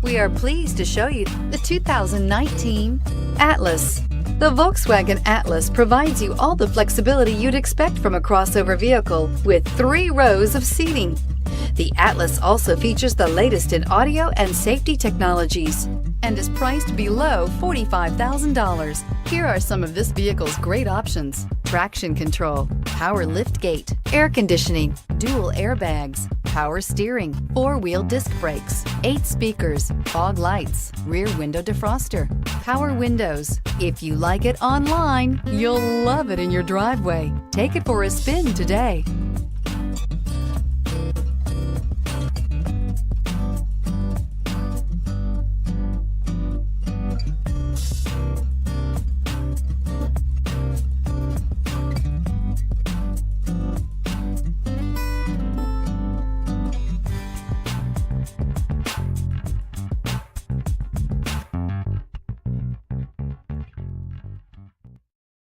We are pleased to show you the 2019 Atlas. The Volkswagen Atlas provides you all the flexibility you'd expect from a crossover vehicle with 3 rows of seating. The Atlas also features the latest in audio and safety technologies and is priced below $45,000. Here are some of this vehicle's great options: traction control, power liftgate, air conditioning, dual airbags, power steering, 4-wheel disc brakes, 8 speakers, fog lights, rear window defroster, power windows. If you like it online, you'll love it in your driveway. Take it for a spin today.